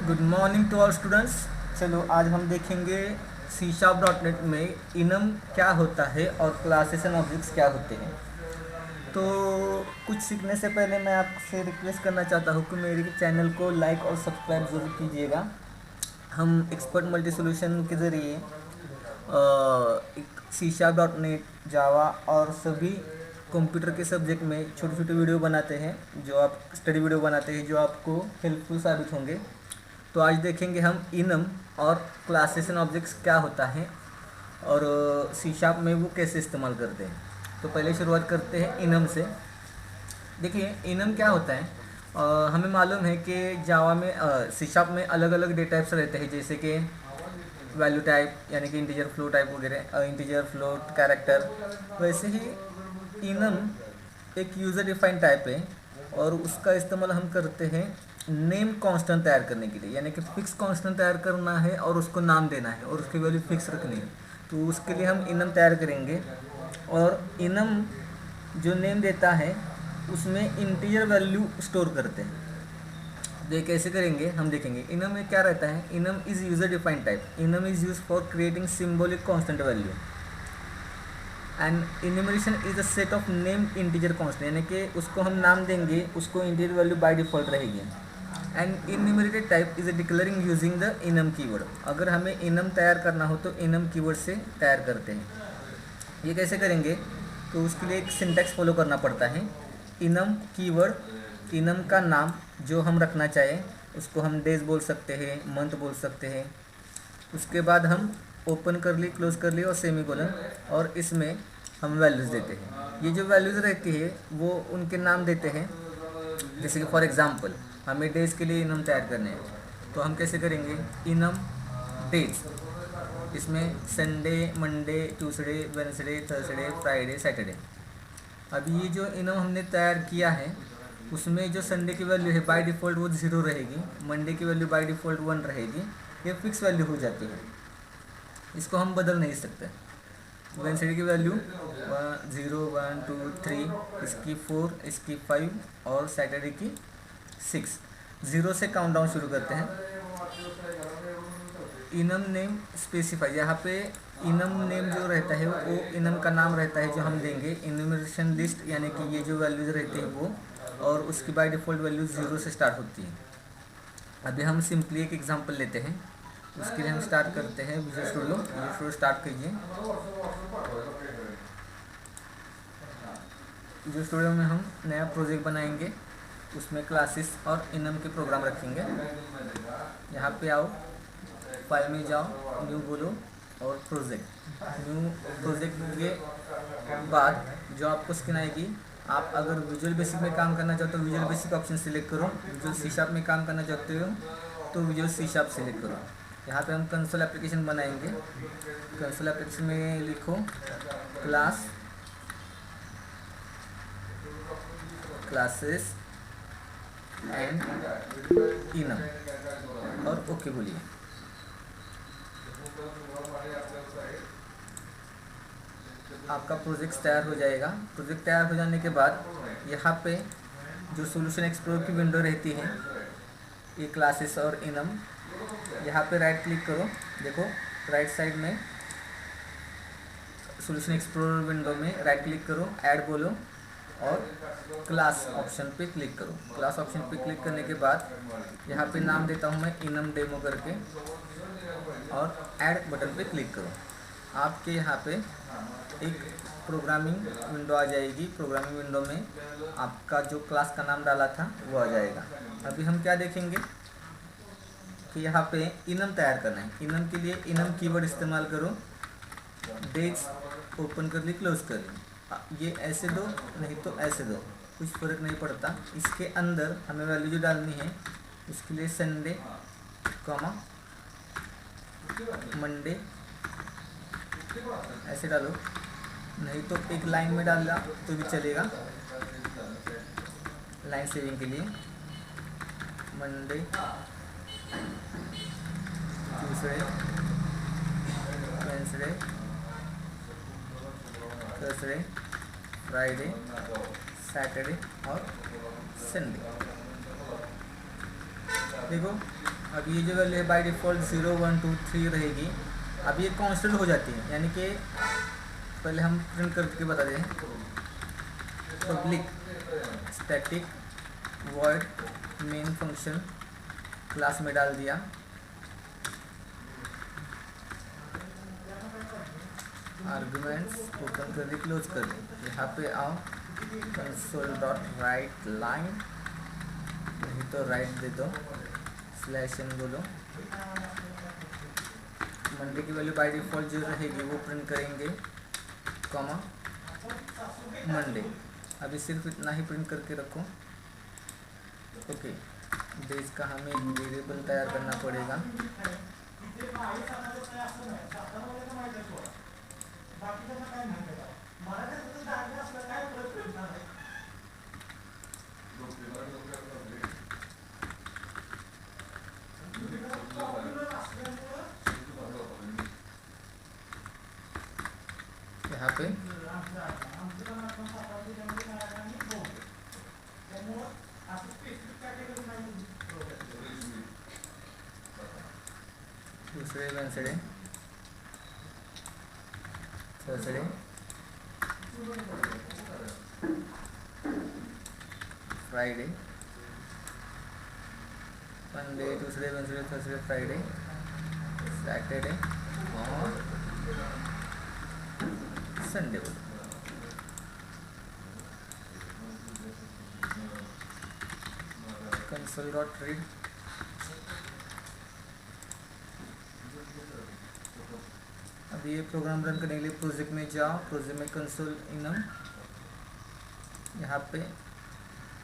Good morning to all students. चलो आज हम देखेंगे सी शार्प डॉट नेट में इनम क्या होता है और क्लासेस एंड ऑब्जेक्ट्स क्या होते हैं। तो कुछ सीखने से पहले मैं आपसे रिक्वेस्ट करना चाहता हूँ कि मेरे चैनल को लाइक और सब्सक्राइब ज़रूर कीजिएगा। हम एक्सपर्ट मल्टी सोल्यूशन के ज़रिए सी शार्प डॉट नेट, जावा और सभी कंप्यूटर के सब्जेक्ट में छोटे छोटे वीडियो बनाते हैं, जो आप स्टडी वीडियो बनाते हैं जो आपको हेल्पफुल साबित होंगे। तो आज देखेंगे हम इनम और क्लासेस एंड ऑब्जेक्ट्स क्या होता है और सी शार्प में वो कैसे इस्तेमाल करते हैं। तो पहले शुरुआत करते हैं इनम से। देखिए इनम क्या होता है। हमें मालूम है कि जावा में सी शार्प में अलग अलग डेटा टाइप्स रहते हैं, जैसे कि वैल्यू टाइप यानी कि इंटीजर फ्लोट टाइप वगैरह, इंटीजर फ्लोट कैरेक्टर। वैसे ही इनम एक यूज़र डिफाइंड टाइप है और उसका इस्तेमाल हम करते हैं नेम कांस्टेंट तैयार करने के लिए, यानी कि फिक्स कांस्टेंट तैयार करना है और उसको नाम देना है और उसकी वैल्यू फिक्स रखनी है। तो उसके लिए हम इनम तैयार करेंगे और इनम जो नेम देता है उसमें इंटीजर वैल्यू स्टोर करते हैं। तो ये कैसे करेंगे हम देखेंगे। इनम में क्या रहता है, enum is user defined type. Enum is use for creating symbolic constant value and enumeration is a set of name integer constant, यानी कि उसको हम नाम देंगे, उसको इंटीजर वैल्यू बाय डिफ़ॉल्ट रहेगी। And enumerated type is a declaring using the enum keyword. अगर हमें इनम तैयार करना हो तो इनम कीवर्ड से तैयार करते हैं। ये कैसे करेंगे, तो उसके लिए एक सिंटैक्स फॉलो करना पड़ता है। इनम कीवर्ड, इनम का नाम जो हम रखना चाहें उसको हम डेज बोल सकते हैं, मंथ बोल सकते हैं। उसके बाद हम ओपन कर ली, क्लोज कर ली और सेमी कोलन, और इसमें हम वैल्यूज़ देते हैं। ये जो वैल्यूज़ रहती है वो उनके नाम देते हैं। जैसे कि फॉर एग्जांपल हमें डेज के लिए इनम तैयार करने हैं, तो हम कैसे करेंगे, इनम डेज। इसमें Sunday, Monday, Tuesday, Wednesday, Thursday, Friday, Saturday. अभी ये जो इनम हमने तैयार किया है उसमें जो संडे की वैल्यू है बाय डिफ़ॉल्ट वो 0 रहेगी, मंडे की वैल्यू बाय डिफ़ॉल्ट 1 रहेगी। ये फिक्स वैल्यू हो जाती है, इसको हम बदल नहीं सकते। वेडनेसडे की वैल्यू 0, 1, 2, 3, इसकी 4, इसकी 5 और सैटरडे की 6। 0 से काउंट डाउन शुरू करते हैं। इनम नेम स्पेसिफाई, यहाँ पे इनम नेम जो रहता है वो इनम का नाम रहता है जो हम देंगे। इन्यूमरेशन लिस्ट यानी कि ये जो वैल्यूज रहती है वो, और उसकी बाय डिफ़ॉल्ट वैल्यू 0 से स्टार्ट होती है। अभी हम सिंपली एक एग्जांपल लेते हैं। उसके लिए हम स्टार्ट करते हैं visual studio. Visual studio start कीजिए। विजुअल स्टूडियो में हम नया प्रोजेक्ट बनाएंगे, उसमें क्लासेस और इनम के प्रोग्राम रखेंगे। यहाँ पे आओ, फाइल में जाओ, न्यू बोलो और प्रोजेक्ट। न्यू प्रोजेक्ट के बाद जो आपको स्क्रीन आएगी, आप अगर विजुअल बेसिक में काम करना चाहते हो विजुअल बेसिक ऑप्शन सिलेक्ट करो। विजुअल सी शार्प में काम करना चाहते हो तो विजुअल सी शार्प सिलेक्ट करो। यहाँ पे हम कंसोल एप्लीकेशन बनाएंगे। कंसोल एप्लीकेशन में लिखो क्लास, क्लासेस एंड इनम और ओके बोलिए। आपका प्रोजेक्ट तैयार हो जाएगा। प्रोजेक्ट तैयार हो जाने के बाद यहाँ पे जो सॉल्यूशन एक्सप्लोर की विंडो रहती है, ये क्लासेस और इनम, यहाँ पे राइट क्लिक करो। देखो राइट साइड में सॉल्यूशन एक्सप्लोरर विंडो में राइट क्लिक करो, ऐड बोलो और क्लास ऑप्शन पे क्लिक करो। क्लास ऑप्शन पे क्लिक करने के बाद यहाँ पे नाम देता हूँ मैं इनम डेमो करके, और ऐड बटन पे क्लिक करो। आपके यहाँ पे एक प्रोग्रामिंग विंडो आ जाएगी। प्रोग्रामिंग विंडो में आपका जो क्लास का नाम डाला था वो आ जाएगा। अभी हम क्या देखेंगे कि यहाँ पे इनम तैयार करना है। इनम के लिए इनम कीवर्ड इस्तेमाल करो। डेज ओपन कर ली, क्लोज कर ली। ये ऐसे दो, नहीं तो ऐसे दो, कुछ फ़र्क नहीं पड़ता। इसके अंदर हमें वैल्यू जो डालनी है उसके लिए संडे कॉमा मंडे ऐसे डालो, नहीं तो एक लाइन में डालना तो भी चलेगा। लाइन सेविंग के लिए Monday, Tuesday, Wednesday, Thursday, Friday, Saturday और संडे। देखो अब ये जो वैल्यू है बाय डिफ़ॉल्ट 0 1 2 3 रहेगी। अब ये कांस्टेंट हो जाती है, यानी कि पहले हम प्रिंट करके बता दें, public static void main function class में डाल दिया, आर्गुमेंट्स ओपन कर दी, क्लोज कर दी। यहाँ पे आओ कंसोल डॉट राइट लाइन, नहीं तो राइट दे दो, /n बोलो, मंडे की वैल्यू बाय डिफ़ॉल्ट जो रहेगी वो प्रिंट करेंगे, कॉमा मंडे। अभी सिर्फ इतना ही प्रिंट करके रखो। ओके, डेज का हमें एक वेरिएबल तैयार करना पड़ेगा। यहाँ पे दूसरे Wednesday, Thursday, Friday, Monday, Tuesday, Wednesday, Thursday, Friday, Saturday और संडे को। कंसोल डॉट रीड, अब ये प्रोग्राम रन करने के लिए प्रोजेक्ट में जाओ, प्रोजेक्ट में कंसोल इनम, यहाँ पे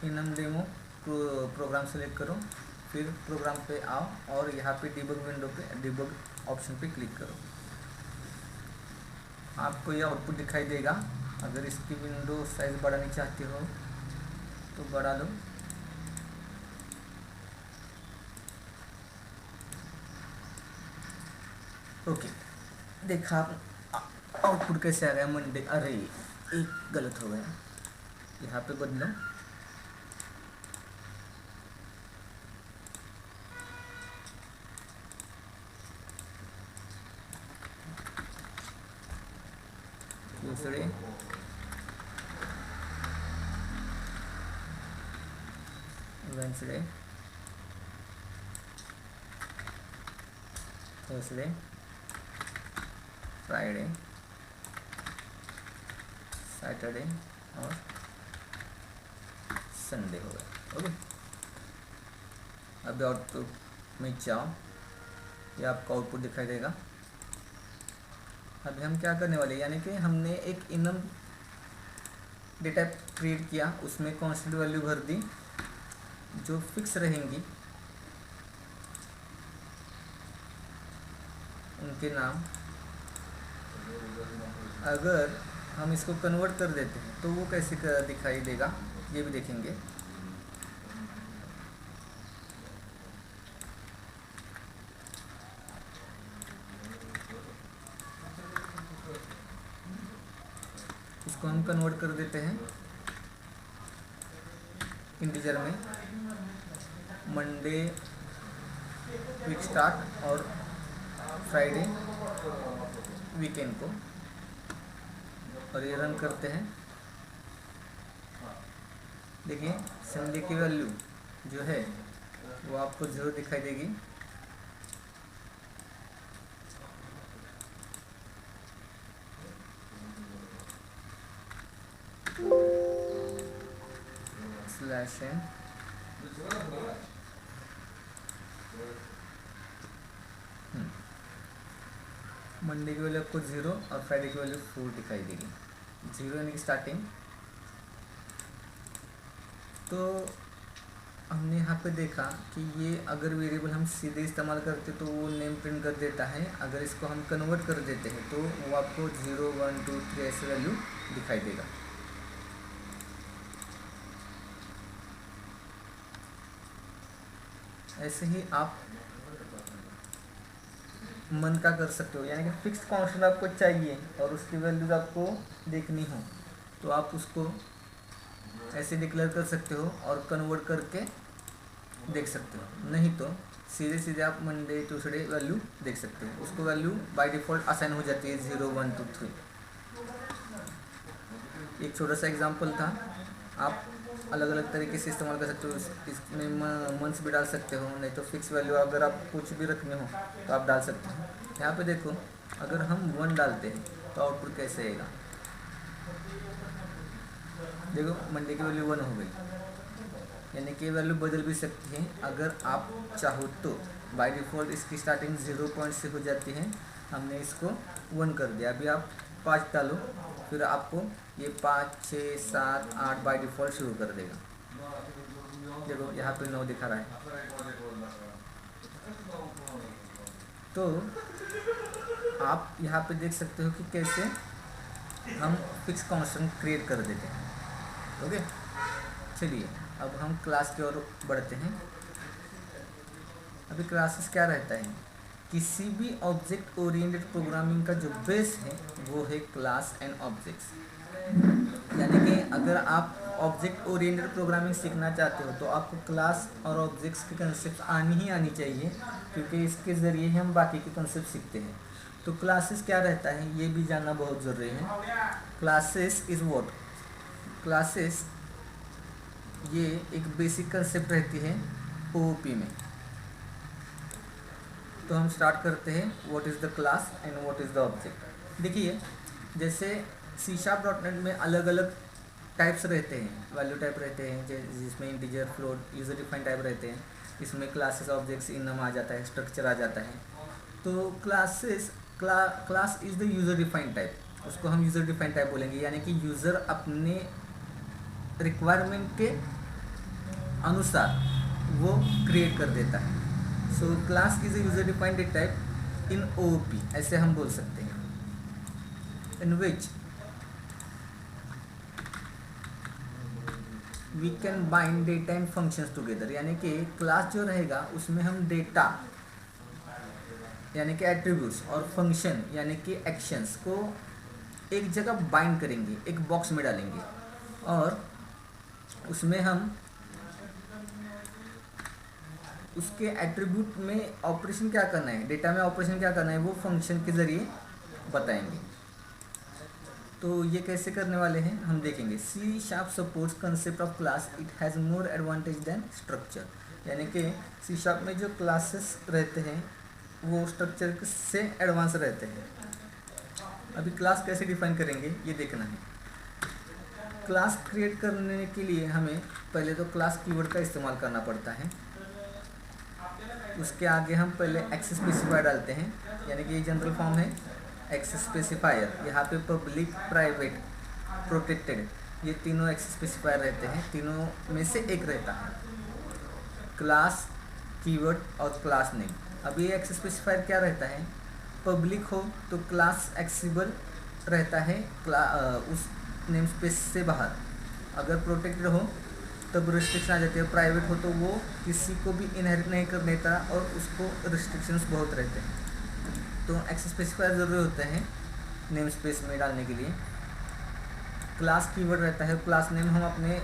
इनम डेमो प्रोग्राम सेलेक्ट करो, फिर प्रोग्राम पे आओ और यहाँ पे डिबग विंडो पे डिबग ऑप्शन पे क्लिक करो। आपको यह आउटपुट दिखाई देगा। अगर इसकी विंडो साइज बढ़ानी चाहते हो तो बढ़ा लो। ओके, देखा आउटपुट कैसे आ गया मंडे। अरे एक गलत हो गया, यहाँ पे बदलो, दूसरे वेंसडे, थर्सडे, फ्राइडे, सैटरडे और संडे हो गया। ओके, अब आउटपुट में जाओ, ये आपका आउटपुट दिखाई देगा। अभी हम क्या करने वाले हैं, यानी कि हमने एक इनम डेटा क्रिएट किया, उसमें कांस्टेंट वैल्यू भर दी जो फिक्स रहेंगी, उनके नाम। अगर हम इसको कन्वर्ट कर देते हैं तो वो कैसे दिखाई देगा ये भी देखेंगे। इसको हम कन्वर्ट कर देते हैं इंटीजर में, मंडे वीक स्टार्ट और फ्राइडे वीकेंड को, और ये रन करते हैं। देखिए संडे की वैल्यू जो है वो आपको 0 दिखाई देगी, /n मंडे की वैल्यू आपको 0 और फ्राइडे की वैल्यू 4 दिखाई देगी। 0 यानी कि स्टार्टिंग। तो हमने यहाँ पे देखा कि ये अगर वेरिएबल हम सीधे इस्तेमाल करते तो वो नेम प्रिंट कर देता है, अगर इसको हम कन्वर्ट कर देते हैं तो वो आपको 0 1 2 3 ऐसे वैल्यू दिखाई देगा। ऐसे ही आप मन का कर सकते हो, यानी कि फिक्स्ड कांस्टेंट आपको चाहिए और उसकी वैल्यूज आपको देखनी हो तो आप उसको ऐसे डिक्लेयर कर सकते हो और कन्वर्ट करके देख सकते हो, नहीं तो सीधे सीधे आप मंडे ट्यूसडे वैल्यू देख सकते हो, उसको वैल्यू बाय डिफ़ॉल्ट असाइन हो जाती है 0 1 2 3। एक छोटा सा एग्जांपल था, आप अलग अलग तरीके से इस्तेमाल कर सकते हो। इसमें मंथ्स भी डाल सकते हो, नहीं तो फिक्स वैल्यू अगर आप कुछ भी रखने हो तो आप डाल सकते हो। यहाँ पे देखो, अगर हम 1 डालते हैं तो आउटपुट कैसे आएगा, देखो मंडे की वैल्यू 1 हो गई, यानी कि वैल्यू बदल भी सकती है अगर आप चाहो तो। बाय डिफ़ॉल्ट इसकी स्टार्टिंग 0 पॉइंट से हो जाती है, हमने इसको 1 कर दिया। अभी आप 5 डालो, फिर आपको ये 5 6 7 8 बाय डिफ़ॉल्ट शुरू कर देगा। देखो यहाँ पे 9 दिखा रहा है। तो आप यहाँ पे देख सकते हो कि कैसे हम फिक्स कांस्टेंट क्रिएट कर देते हैं। ओके, चलिए अब हम क्लास की ओर बढ़ते हैं। अभी क्लासेस क्या रहता है, किसी भी ऑब्जेक्ट ओरिएंटेड प्रोग्रामिंग का जो बेस है वो है क्लास एंड ऑब्जेक्ट्स। यानी कि अगर आप ऑब्जेक्ट ओरिएंटेड प्रोग्रामिंग सीखना चाहते हो तो आपको क्लास और ऑब्जेक्ट्स के कंसेप्ट आनी ही आनी चाहिए, क्योंकि इसके ज़रिए ही हम बाकी के कंसेप्ट सीखते हैं। तो क्लासेस क्या रहता है ये भी जानना बहुत ज़रूरी है। क्लासेस इज़ व्हाट, क्लासेस ये एक बेसिक कंसेप्ट रहती है ओओपी में। तो हम स्टार्ट करते हैं, what is the class and what is the object. देखिए, जैसे C#.NET में अलग अलग टाइप्स रहते हैं, वैल्यू टाइप रहते हैं, जिसमें integer, float, user defined type रहते हैं। इसमें क्लासेस, ऑब्जेक्ट्स, इनम आ जाता है, स्ट्रक्चर आ जाता है। तो class is the user defined type, उसको हम यूज़र डिफाइंड टाइप बोलेंगे, यानी कि यूज़र अपने रिक्वायरमेंट के अनुसार वो क्रिएट कर देता है। So class is a user defined type in OOP, ऐसे हम बोल सकते हैं। In which we can bind data and functions together, यानी कि क्लास जो रहेगा उसमें हम डेटा यानी कि एट्रीब्यूट्स और फंक्शन यानी कि एक्शंस को एक जगह बाइंड करेंगे, एक बॉक्स में डालेंगे, और उसमें हम उसके एट्रीब्यूट में ऑपरेशन क्या करना है, डेटा में ऑपरेशन क्या करना है, वो फंक्शन के ज़रिए बताएंगे। तो ये कैसे करने वाले हैं हम देखेंगे। C# supports concept of class, it has more advantage than structure, यानी कि C# में जो क्लासेस रहते हैं वो स्ट्रक्चर से एडवांस रहते हैं। अभी क्लास कैसे डिफाइन करेंगे ये देखना है। क्लास क्रिएट करने के लिए हमें पहले तो क्लास कीवर्ड का इस्तेमाल करना पड़ता है। उसके आगे हम पहले एक्सेस स्पेसिफायर डालते हैं, यानी कि ये जनरल फॉर्म है एक्सेस स्पेसिफायर। यहाँ पे पब्लिक, प्राइवेट, प्रोटेक्टेड, ये तीनों एक्सेस स्पेसिफायर रहते हैं, तीनों में से एक रहता है क्लास, कीवर्ड और क्लास नेम। अब ये एक्सेस स्पेसिफायर क्या रहता है, पब्लिक हो तो क्लास एक्सेसिबल रहता है उस नेम स्पेस से बाहर, अगर प्रोटेक्टेड हो तब रिस्ट्रिक्शन आ जाती है, प्राइवेट हो तो वो किसी को भी इनहेरिट नहीं कर देता और उसको रिस्ट्रिक्शंस बहुत रहते हैं। तो एक्सेस स्पेसिफायर ज़रूरी होते हैं नेम स्पेस में डालने के लिए। क्लास कीवर्ड रहता है, क्लास नेम हम अपने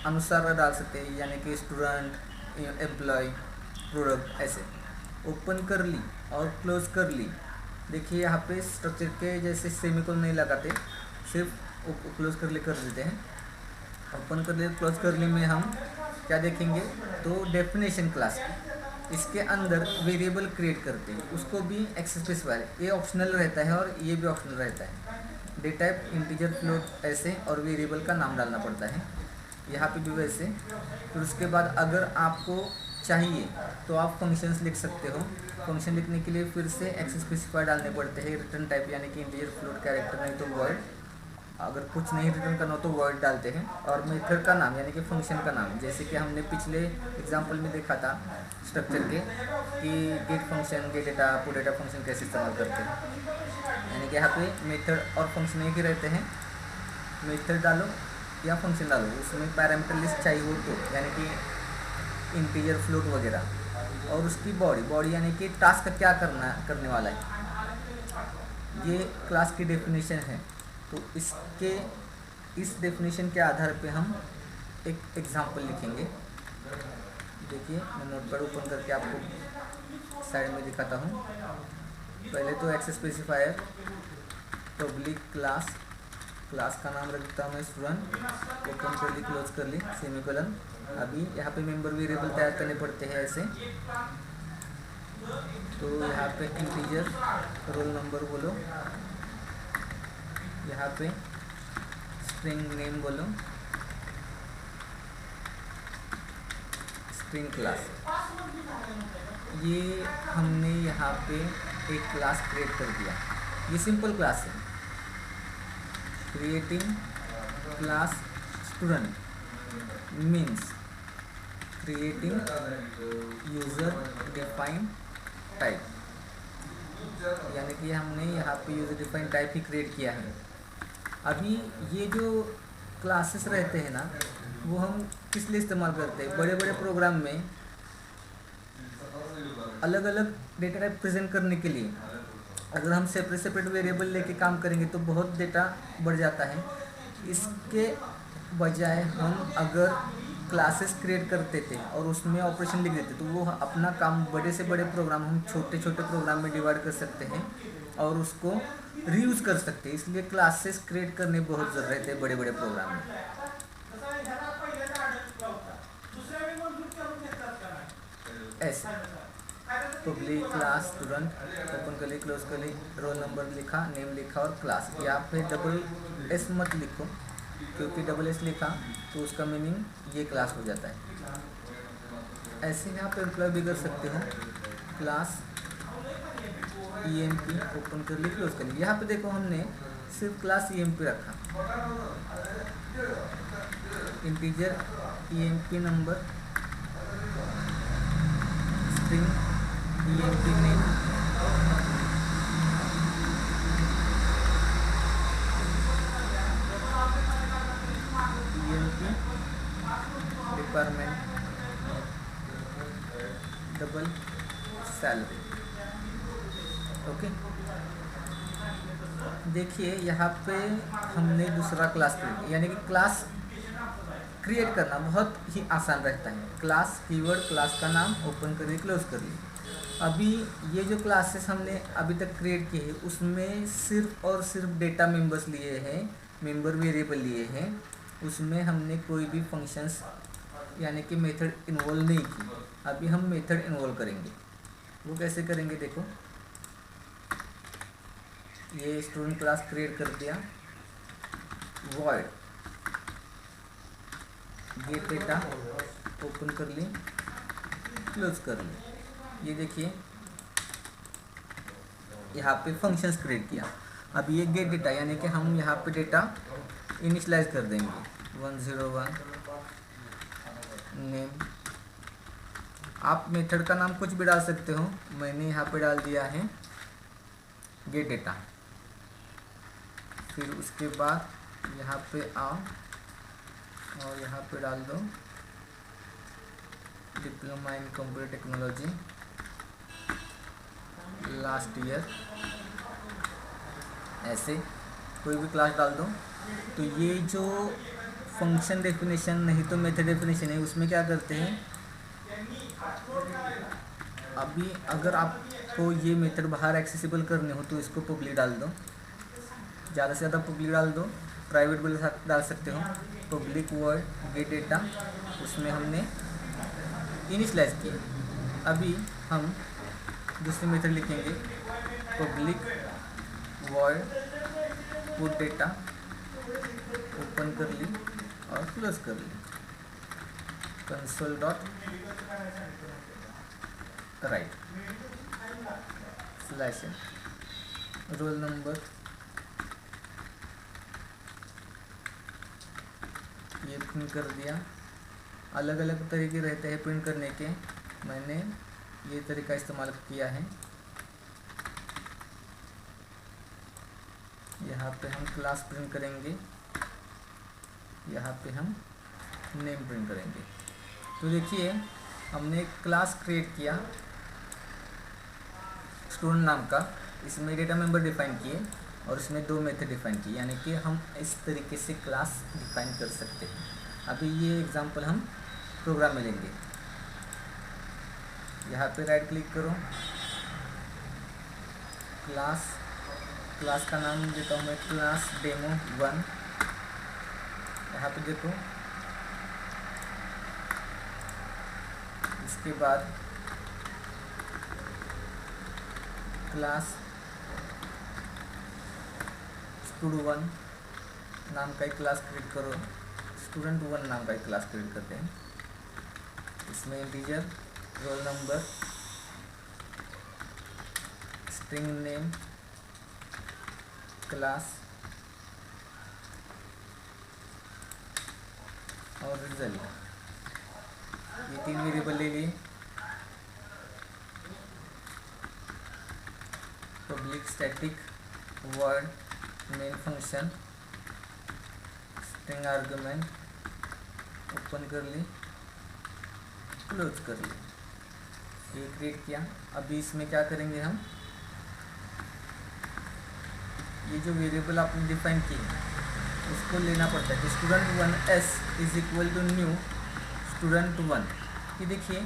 अनुसार डाल सकते हैं, यानी कि स्टूडेंट, एम्प्लॉय, प्रोडक्ट, ऐसे। ओपन कर ली और क्लोज कर ली, देखिए यहाँ पे स्ट्रक्चर के जैसे सेमीकोलन नहीं लगाते, सिर्फ क्लोज कर ली कर देते हैं। ओपन कर ली, क्लोज कर ली में हम क्या देखेंगे, तो डेफिनेशन क्लास, इसके अंदर वेरिएबल क्रिएट करते हैं, उसको भी एक्सेस स्पेसिफायर, ये ऑप्शनल रहता है और ये भी ऑप्शनल रहता है। डेटा टाइप, इंटीजर, फ्लोट ऐसे, और वेरिएबल का नाम डालना पड़ता है, यहाँ पे भी वैसे। फिर उसके बाद अगर आपको चाहिए तो आप फंक्शंस लिख सकते हो। फंक्शन लिखने के लिए फिर से एक्सेस स्पेसिफायर डालने पड़ते हैं, रिटर्न टाइप यानी कि इंटीजर, फ्लोट, कैरेक्टर, नहीं तो वर्ड। अगर कुछ नहीं रिटर्न करना हो तो वर्ड डालते हैं। और मेथड का नाम यानी कि फंक्शन का नाम, जैसे कि हमने पिछले एग्जांपल में देखा था स्ट्रक्चर के कि get function, get data, put data function कैसे इस्तेमाल करते हैं, यानी कि यहाँ पे मेथड और फंक्शन एक ही रहते हैं। मेथड डालो या फंक्शन डालो, उसमें पैरामीटर लिस्ट चाहिए हो तो, यानी कि इंटीजर, फ्लोट वगैरह, और उसकी बॉडी यानी कि टास्क क्या करने वाला है, ये क्लास की डेफिनेशन है। तो इस डेफिनेशन के आधार पे हम एक एग्जांपल लिखेंगे। देखिए मैं नोटपैड ओपन करके आपको साइड में दिखाता हूँ। पहले तो access specifier public class, class का नाम रख देता हूँ मैं स्टूडेंट, ओपन कर ली, क्लोज कर ली, सेमीकोलन। अभी यहाँ पे मेंबर वेरिएबल तैयार करने पड़ते हैं ऐसे, तो यहाँ पे इंटीजर रोल नंबर बोलो, यहाँ पे स्ट्रिंग नेम बोलो, स्ट्रिंग क्लास। ये हमने यहाँ पे एक क्लास क्रिएट कर दिया। ये सिंपल क्लास है, creating class student means creating user defined type, यानी कि हमने यहाँ पे यूज़र डिफाइंड टाइप ही क्रिएट किया है। अभी ये जो क्लासेस रहते हैं ना, वो हम किस लिए इस्तेमाल करते हैं? बड़े बड़े प्रोग्राम में अलग अलग डेटा टाइप प्रेजेंट करने के लिए। अगर हम सेपरेट सेपरेट वेरिएबल लेके काम करेंगे तो बहुत डेटा बढ़ जाता है। इसके बजाय हम अगर क्लासेस क्रिएट करते थे और उसमें ऑपरेशन लिख देते तो वो अपना काम, बड़े से बड़े प्रोग्राम हम छोटे छोटे प्रोग्राम में डिवाइड कर सकते हैं और उसको रीयूज़ कर सकते हैं। इसलिए क्लासेस क्रिएट करने बहुत ज़रूरत है बड़े बड़े प्रोग्राम में। ऐसे पब्लिक क्लास स्टूडेंट, ओपन कर ली, क्लोज कर ली, रोल नंबर लिखा, नेम लिखा और क्लास। यहाँ पे डबल एस मत लिखो, क्योंकि डबल एस लिखा तो उसका मीनिंग ये क्लास हो जाता है। ऐसे यहाँ पे एम्प्लॉय भी कर सकते हो, क्लास EMP, ओपन कर ली, क्लोज कर ली। यहाँ पे देखो हमने सिर्फ क्लास EMP रखा, integer EMP number, string EMP name, EMP department, double salary. Okay, देखिए यहाँ पे हमने दूसरा क्लास क्रिएट, यानी कि क्लास क्रिएट करना बहुत ही आसान रहता है। क्लास कीवर्ड, क्लास का नाम, ओपन करिए, क्लोज करिए। अभी ये जो क्लासेस हमने अभी तक क्रिएट किए हैं उसमें सिर्फ और सिर्फ डेटा मेंबर्स लिए हैं, मेंबर वेरिएबल लिए हैं। उसमें हमने कोई भी फंक्शंस यानी कि मेथड इन्वॉल्व नहीं की। अभी हम मेथड इन्वॉल्व करेंगे। वो कैसे करेंगे देखो, ये स्टूडेंट क्लास क्रिएट कर दिया, वॉइड गेट डेटा, ओपन कर ली, क्लोज कर ली। ये देखिए यहाँ पे फंक्शंस क्रिएट किया। अब ये गेट डेटा यानी कि हम यहाँ पे डेटा इनिशियलाइज कर देंगे 101 नेम। आप मेथड का नाम कुछ भी डाल सकते हो, मैंने यहाँ पे डाल दिया है गेट डेटा। फिर उसके बाद यहाँ पे आओ और यहाँ पे डाल दो diploma in computer technology last year. ऐसे कोई भी क्लास डाल दो। तो ये जो फंक्शन डेफिनेशन नहीं तो मेथड डेफिनेशन है, उसमें क्या करते हैं, अभी अगर आपको ये मेथड बाहर एक्सेसिबल करने हो तो इसको पब्लिक डाल दो, ज़्यादा से ज़्यादा पब्लिक डाल दो। प्राइवेट भी डाल सकते हो, पब्लिक वर्ड गेट डेटा, उसमें हमने इनिशियलाइज किया। अभी हम दूसरी मेथड लिखेंगे public void put data, open कर ली और क्लोज कर ली, console dot write slash roll number, ये प्रिंट कर दिया। अलग अलग तरीके रहते हैं प्रिंट करने के, मैंने ये तरीका इस्तेमाल किया है। यहाँ पे हम क्लास प्रिंट करेंगे, यहाँ पे हम नेम प्रिंट करेंगे। तो देखिए हमने एक क्लास क्रिएट किया स्टूडेंट नाम का, इसमें डेटा मेंबर डिफाइन किए और इसमें दो मेथड डिफाइन किए, यानी कि हम इस तरीके से क्लास डिफाइन कर सकते हैं। अभी ये एग्जांपल हम प्रोग्राम में लेंगे। यहाँ पे राइट क्लिक करो, क्लास का नाम देता हूँ मैं क्लास डेमो1। यहाँ पे देखो, इसके बाद क्लास स्टूड1 नाम का एक क्लास क्रिएट करो, स्टूडेंट1 नाम का एक क्लास क्रिएट करते हैं। इसमें integer, roll number, string name, class और रिजल्ट, ये 3 वेरिएबल ले लिए। Public static word main function string argument open कर ली, क्लोज कर ली, ये क्रिएट किया। अभी इसमें क्या करेंगे हम, ये जो वेरिएबल आपने डिफाइन की उसको लेना पड़ता है। तो student one s is equal to new student one. ये देखिए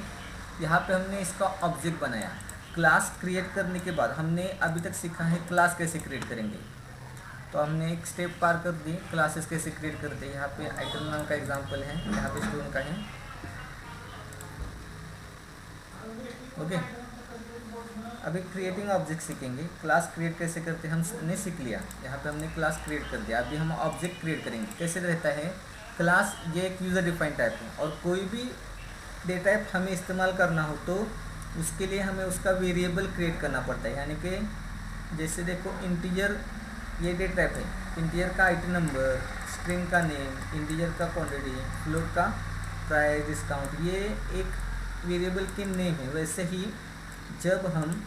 यहाँ पे हमने इसका ऑब्जेक्ट बनाया। क्लास क्रिएट करने के बाद हमने अभी तक सीखा है क्लास कैसे क्रिएट करेंगे, तो हमने एक स्टेप पार कर दी, क्लासेस कैसे क्रिएट करते हैं। यहाँ पे आइटम नाम का एग्जांपल है, यहाँ पे स्टूडेंट का है। ओके, अभी क्रिएटिंग ऑब्जेक्ट सीखेंगे। क्लास क्रिएट कैसे करते हैं हमने सीख लिया, यहाँ पे हमने क्लास क्रिएट कर दिया। अभी हम ऑब्जेक्ट क्रिएट करेंगे। कैसे रहता है क्लास, ये एक यूज़र डिफाइंड टाइप है, और कोई भी डेटा टाइप हमें इस्तेमाल करना हो तो उसके लिए हमें उसका वेरिएबल क्रिएट करना पड़ता है। यानी कि जैसे देखो इंटीजर ये डेटा टाइप है, इंटीजर का आईटी नंबर, स्ट्रिंग का नेम, इंटीजर का क्वांटिटी, फ्लोट का प्राइस, डिस्काउंट, ये एक वेरिएबल के नेम है। वैसे ही जब हम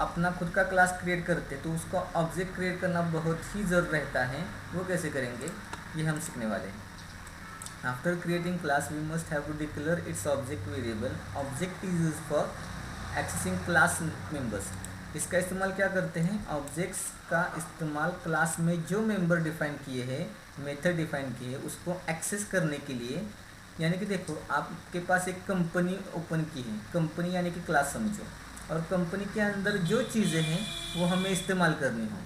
अपना खुद का क्लास क्रिएट करते तो उसका ऑब्जेक्ट क्रिएट करना बहुत ही ज़रूरी रहता है। वो कैसे करेंगे ये हम सीखने वाले हैं। After creating class we must have to declare its object variable. Object is use for accessing class members. इसका इस्तेमाल क्या करते हैं, ऑब्जेक्ट्स का इस्तेमाल क्लास में जो मेंबर डिफाइन किए हैं, मेथड डिफाइन किए हैं, उसको एक्सेस करने के लिए। यानी कि देखो आपके पास एक कंपनी ओपन की है, कंपनी यानी कि क्लास समझो, और कंपनी के अंदर जो चीज़ें हैं वो हमें इस्तेमाल करनी हो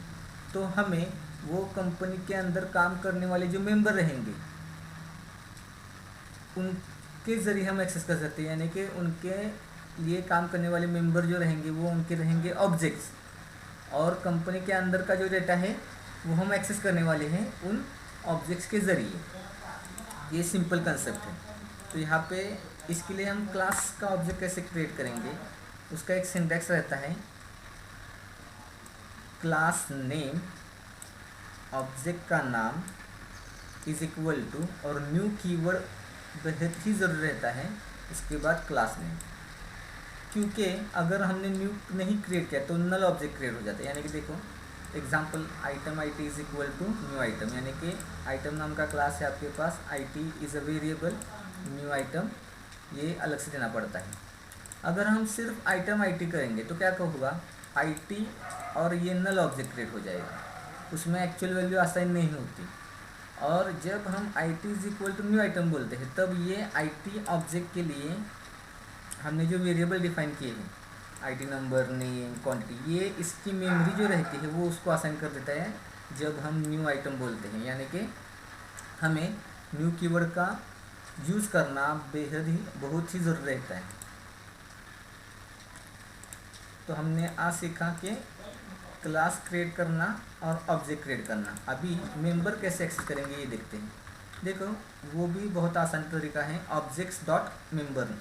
तो हमें वो कंपनी के अंदर काम करने वाले जो मेंबर रहेंगे उनके ज़रिए हम एक्सेस कर सकते हैं। यानी कि उनके लिए काम करने वाले मेंबर जो रहेंगे वो उनके रहेंगे ऑब्जेक्ट्स, और कंपनी के अंदर का जो डेटा है वो हम एक्सेस करने वाले हैं उन ऑब्जेक्ट्स के ज़रिए। ये सिंपल कंसेप्ट है। तो यहाँ पे इसके लिए हम क्लास का ऑब्जेक्ट कैसे क्रिएट करेंगे, उसका एक सिंटैक्स रहता है, क्लास नेम, ऑब्जेक्ट का नाम इज इक्वल टू, और न्यू कीवर्ड बेहद ही ज़रूरी रहता है, इसके बाद क्लास नेम। क्योंकि अगर हमने न्यू नहीं क्रिएट किया तो नल ऑब्जेक्ट क्रिएट हो जाता है। यानी कि देखो example, item I T is equal to new item, यानी कि आइटम नाम का क्लास है आपके पास, I T is a variable, new item ये अलग से देना पड़ता है। अगर हम सिर्फ आइटम आई टी करेंगे तो क्या होगा, आई टी और ये नल ऑब्जेक्ट क्रिएट हो जाएगा, उसमें एक्चुअल वैल्यू असाइन नहीं होती। और जब हम I T is equal to new item बोलते हैं तब ये आई टी ऑब्जेक्ट के लिए हमने जो वेरिएबल डिफाइन किए हैं, आईटी नंबर, नेम, क्वांटिटी, ये इसकी मेमोरी जो रहती है वो उसको असाइन कर देता है जब हम न्यू आइटम बोलते हैं। यानी कि हमें न्यू कीवर्ड का यूज़ करना बेहद ही बहुत ही ज़रूरी रहता है। तो हमने आज सीखा कि क्लास क्रिएट करना और ऑब्जेक्ट क्रिएट करना। अभी मेंबर कैसे एक्सेस करेंगे ये देखते हैं। देखो वो भी बहुत आसान तरीका है, objects dot member,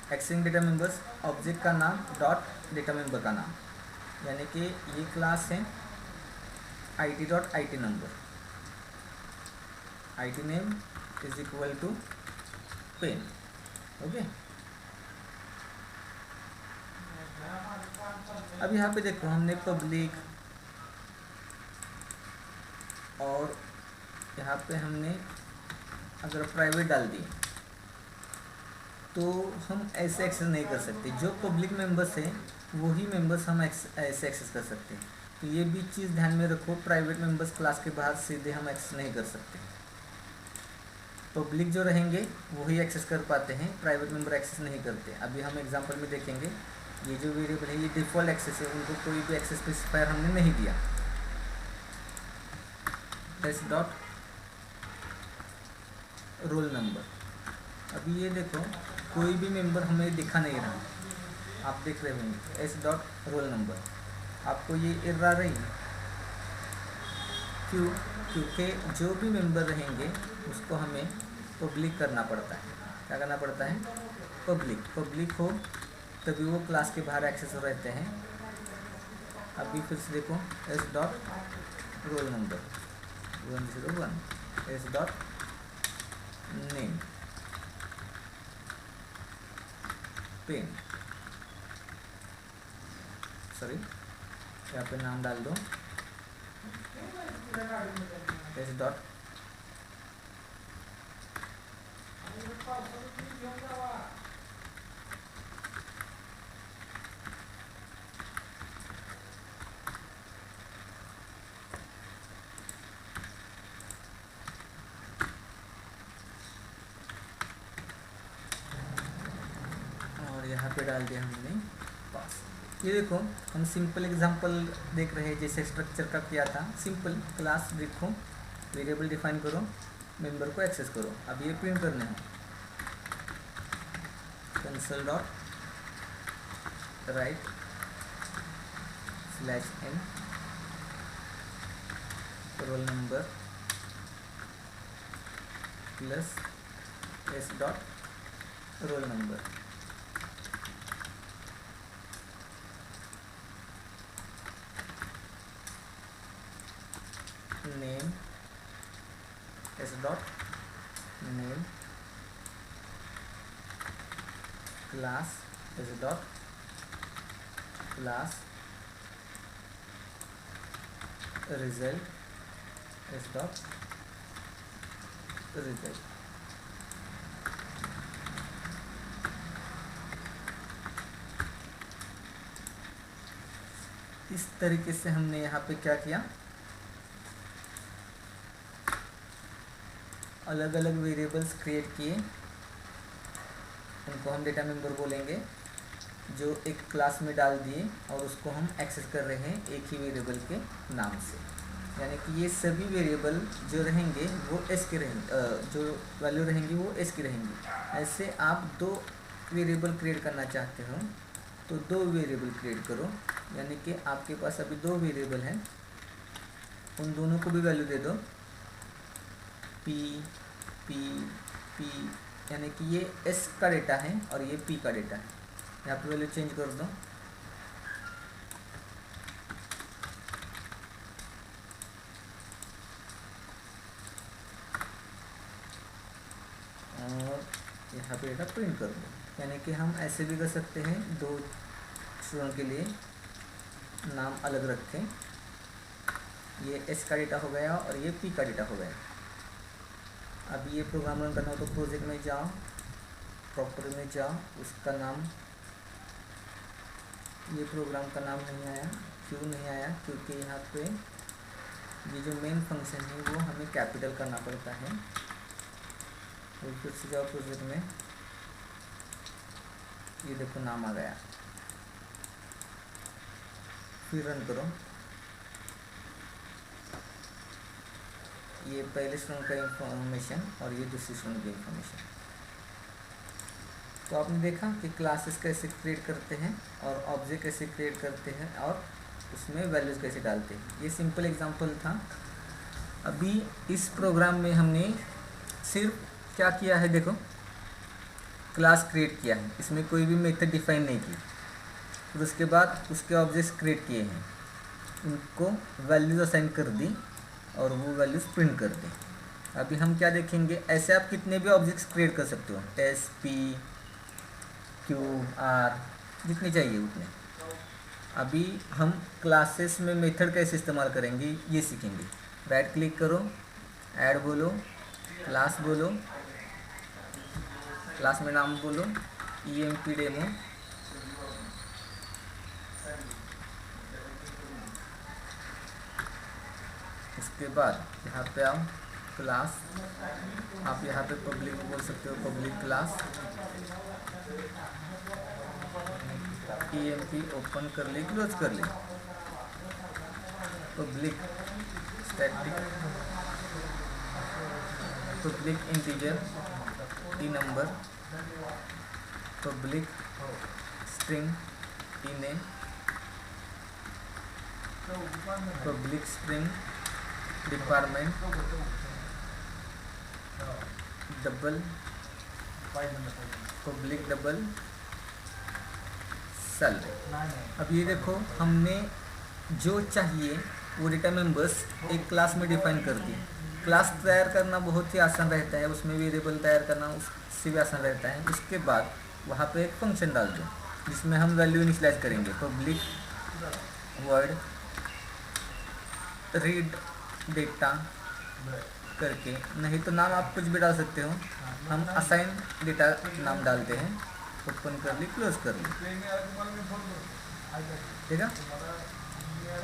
accessing data members, object का नाम डॉट डेटा मेंबर का नाम। यानी कि ये क्लास है I T dot I T number, I T name is equal to pen. Okay, अब यहाँ पे देखो हमने पब्लिक और यहाँ पे हमने अगर प्राइवेट डाल दी तो हम ऐसे एक्सेस नहीं कर सकते। जो पब्लिक मेंबर्स हैं वही मेंबर्स हम ऐसे एक्सेस कर सकते हैं। तो ये भी चीज़ ध्यान में रखो, प्राइवेट मेंबर्स क्लास के बाहर सीधे हम एक्सेस नहीं कर सकते। पब्लिक जो रहेंगे वही एक्सेस कर पाते हैं, प्राइवेट मेंबर एक्सेस नहीं करते। अभी हम एग्जांपल में देखेंगे ये जो वेरिएबल है ये डिफ़ॉल्ट एक्सेस है, उनको कोई भी एक्सेस स्पेसिफायर हमने नहीं दिया। S dot roll number. अभी ये देखो कोई भी मेंबर हमें दिखा नहीं रहा, आप देख रहे होंगे एस डॉट रोल नंबर, आपको ये एरर आ रही है क्यों? क्योंकि जो भी मेंबर रहेंगे उसको हमें पब्लिक करना पड़ता है। क्या करना पड़ता है? पब्लिक हो तभी वो क्लास के बाहर एक्सेस रहते हैं। अभी फिर से देखो S dot roll number 101, S dot name pen, sorry यहाँ पे नाम डाल दो एस डॉट और यहाँ पे डाल दिया हमने पास। ये देखो हम सिंपल एग्जांपल देख रहे हैं, जैसे स्ट्रक्चर का किया था। सिंपल क्लास लिखो, वेरिएबल डिफाइन करो, मेंबर को एक्सेस करो। अब ये प्रिंट करना है, console dot right /n roll number plus S dot roll number. Name S dot name class S dot class result S dot result. इस तरीके से हमने यहाँ पे क्या किया, अलग अलग वेरिएबल्स क्रिएट किए, उनको हम डेटा मेंबर बोलेंगे, जो एक क्लास में डाल दिए और उसको हम एक्सेस कर रहे हैं एक ही वेरिएबल के नाम से। यानी कि ये सभी वेरिएबल जो रहेंगे वो एस के रहेंगे, जो वैल्यू रहेंगी वो एस की रहेंगी। ऐसे आप दो वेरिएबल क्रिएट करना चाहते हो तो दो वेरिएबल क्रिएट करो, यानी कि आपके पास अभी दो वेरिएबल हैं, उन दोनों को भी वैल्यू दे दो पी पी पी, यानी कि ये एस का डेटा है और ये पी का डेटा है। यहाँ पे वैल्यू चेंज कर दो, और यहाँ पे डेटा प्रिंट कर दो। यानी कि हम ऐसे भी कर सकते हैं, दो स्टूडेंट के लिए नाम अलग रखें, ये एस का डेटा हो गया और ये पी का डेटा हो गया। अब ये प्रोग्राम रन करना हो तो प्रोजेक्ट में जाओ, प्रॉपर्टी में जाओ, उसका नाम, ये प्रोग्राम का नाम नहीं आया, क्यों नहीं आया? क्योंकि यहाँ पे ये जो मेन फंक्शन है वो हमें कैपिटल करना पड़ता है। तो फिर से जाओ प्रोजेक्ट में, ये देखो नाम आ गया, फिर रन करो। ये पहले स्टूडेंट का इंफॉर्मेशन और ये दूसरी स्टूडेंट की इंफॉर्मेशन। तो आपने देखा कि क्लासेस कैसे क्रिएट करते हैं और ऑब्जेक्ट कैसे क्रिएट करते हैं और उसमें वैल्यूज़ कैसे डालते हैं। ये सिंपल एग्जांपल था। अभी इस प्रोग्राम में हमने सिर्फ क्या किया है, देखो क्लास क्रिएट किया है, इसमें कोई भी मेथड डिफाइन नहीं की, फिर उसके बाद उसके ऑब्जेक्ट्स क्रिएट किए हैं, उनको वैल्यूज असाइन कर दी और वो वैल्यूज प्रिंट कर दी। अभी हम क्या देखेंगे, ऐसे आप कितने भी ऑब्जेक्ट्स क्रिएट कर सकते हो, एस पी क्यू आर, जितने चाहिए उतने। अभी हम क्लासेस में मेथड कैसे इस्तेमाल करेंगे ये सीखेंगे। राइट क्लिक करो, ऐड बोलो, क्लास बोलो, क्लास में नाम बोलो EMP डेमो, उसके बाद यहाँ पे आओ, क्लास, आप यहाँ पे पब्लिक बोल सकते हो, पब्लिक क्लास EMP ओपन कर ली, क्लोज कर ली। Public static public integer E number, public string E name, public string department, double public double salary. अब ये देखो, हमने जो चाहिए वो डेटा मेंबर्स एक क्लास में डिफाइन कर दी। क्लास तैयार करना बहुत ही आसान रहता है, उसमें वेरिएबल तैयार करना उससे भी आसान रहता है। उसके बाद वहाँ पे एक फंक्शन डाल दो जिसमें हम वैल्यू इनिशियलाइज करेंगे, पब्लिक वर्ड रीड डेटा करके, नहीं तो नाम आप कुछ भी डाल सकते हो। हम असाइन डेटा नाम डालते हैं, ओपन कर ली, क्लोज कर ली, ठीक है।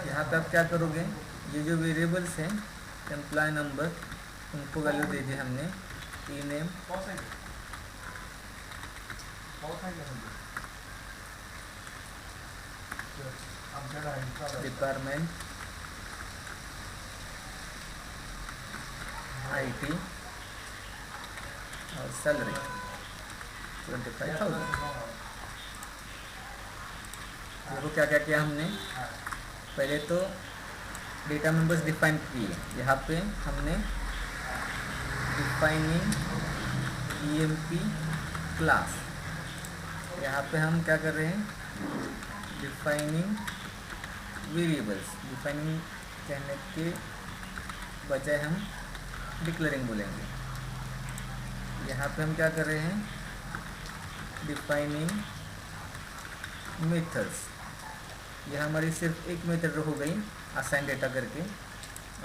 यहाँ पे आप क्या करोगे, ये जो वेरिएबल्स हैं एम्प्लॉय नंबर, उनको वैल्यू दे दी हमने, ई नेम डिपार्टमेंट IT और सैलरी 25,000। देखो क्या क्या किया हमने, पहले तो डेटा मेंबर्स डिफाइन किए। यहाँ पे हमने डिफाइनिंग EMP क्लास, यहाँ पे हम क्या कर रहे हैं, डिफाइनिंग वेरिएबल्स। डिफाइनिंग कहने के बजाय हम डिक्लेयरिंग बोलेंगे। यहाँ पे हम क्या कर रहे हैं, डिफाइनिंग मेथड्स। ये हमारी सिर्फ एक मेथड हो गई असाइन डेटा करके।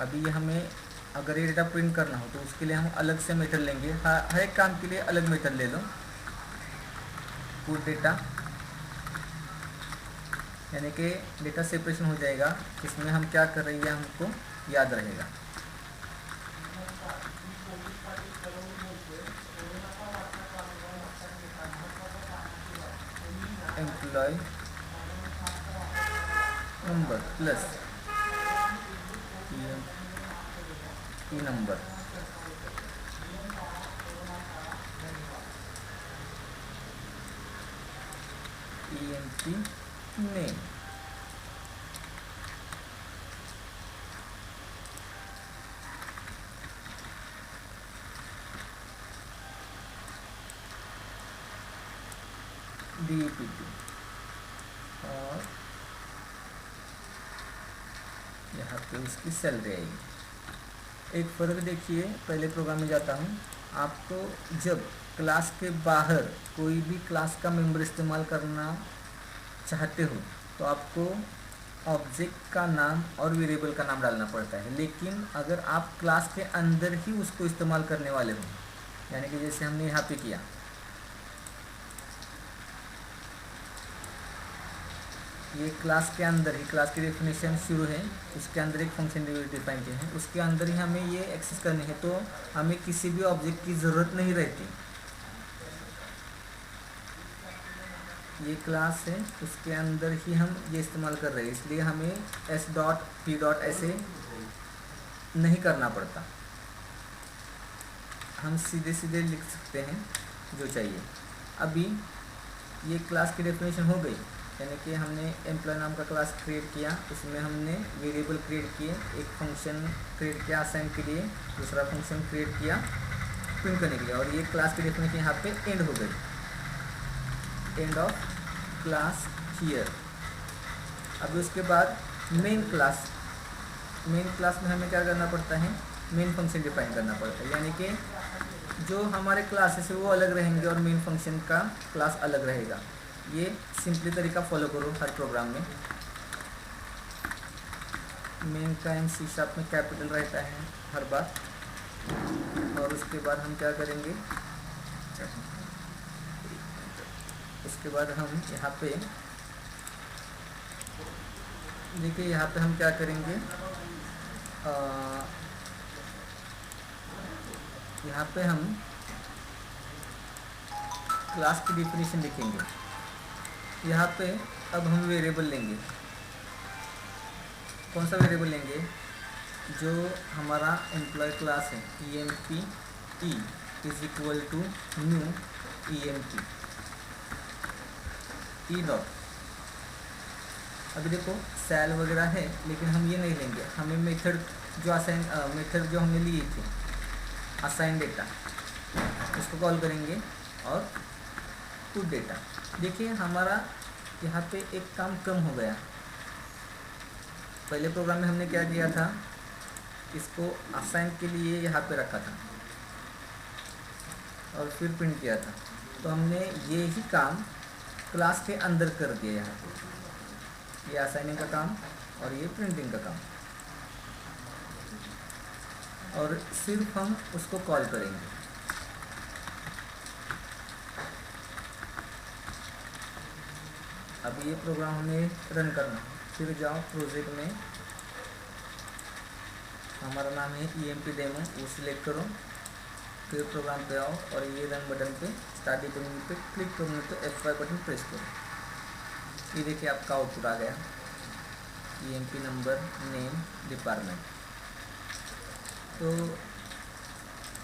अभी ये हमें अगर ये डेटा प्रिंट करना हो तो उसके लिए हम अलग से मेथड लेंगे। हर एक काम के लिए अलग मेथड ले लो। पुट डेटा, यानी कि डेटा सेपरेशन हो जाएगा, इसमें हम क्या कर रहे हैं हमको याद रहेगा। एम्प्लॉय नंबर प्लस ई नंबर, EMP नेम, DPT, और यहाँ पे उसकी सैलरी आएगी। एक फ़र्क देखिए, पहले प्रोग्राम में जाता हूँ। आपको जब क्लास के बाहर कोई भी क्लास का मेंबर इस्तेमाल करना चाहते हो तो आपको ऑब्जेक्ट का नाम और वेरिएबल का नाम डालना पड़ता है। लेकिन अगर आप क्लास के अंदर ही उसको इस्तेमाल करने वाले हो, यानी कि जैसे हमने यहाँ पे किया, ये क्लास के अंदर ही, क्लास की डेफिनेशन शुरू है, उसके अंदर एक फंक्शन डिफाइन किए हैं, उसके अंदर ही हमें ये एक्सेस करनी है, तो हमें किसी भी ऑब्जेक्ट की ज़रूरत नहीं रहती। ये क्लास है, उसके अंदर ही हम ये इस्तेमाल कर रहे हैं, इसलिए हमें S.P. ऐसे नहीं करना पड़ता। हम सीधे सीधे लिख सकते हैं जो चाहिए। अभी ये क्लास की डेफिनेशन हो गई, यानी कि हमने एम्प्लॉय नाम का क्लास क्रिएट किया, उसमें हमने वेरिएबल क्रिएट किए, एक फंक्शन क्रिएट किया असाइन के लिए, दूसरा फंक्शन क्रिएट किया प्रिंट करने के लिए, और ये क्लास की डेफिनेशन यहाँ पे एंड हो गई, एंड ऑफ क्लास हियर। अभी उसके बाद मेन क्लास में हमें क्या करना पड़ता है, मेन फंक्शन डिफाइन करना पड़ता है, यानी कि जो हमारे क्लासेस है वो अलग रहेंगे और मेन फंक्शन का क्लास अलग रहेगा। ये सिंपली तरीका फॉलो करो हर प्रोग्राम में। मेन का C# में कैपिटल रहता है हर बार, और उसके बाद हम क्या करेंगे, उसके बाद हम यहाँ पे देखिए, यहाँ पे हम क्या करेंगे, यहाँ पे हम क्लास की डिफिनीशन लिखेंगे। यहाँ पे अब हम वेरिएबल लेंगे। कौन सा वेरिएबल लेंगे? जो हमारा एम्प्लॉय क्लास है EMP E is equal to new EMP E dot. अभी देखो सेल वगैरह है, लेकिन हम ये नहीं लेंगे। हमें मेथड जो मेथड जो हमने ली थी असाइन डेटा, उसको कॉल करेंगे और पुट डेटा। देखिए हमारा यहाँ पे एक काम कम हो गया। पहले प्रोग्राम में हमने क्या किया था, इसको असाइन के लिए यहाँ पे रखा था और फिर प्रिंट किया था। तो हमने ये ही काम क्लास के अंदर कर दिया। यहाँ पे ये असाइनिंग का काम और ये प्रिंटिंग का काम, और सिर्फ हम उसको कॉल करेंगे। अब ये प्रोग्राम हमें रन करना है। फिर जाओ प्रोजेक्ट में, हमारा नाम है EMP डेमो, वो सिलेक्ट करो। फिर प्रोग्राम पे आओ और ये रन बटन पे स्टार्ट डिपेंडेंट पे क्लिक करूँगा तो F5 बटन प्रेस करो। ये देखिए आपका आउटपुट आ गया, EMP नंबर, नेम, डिपार्टमेंट। तो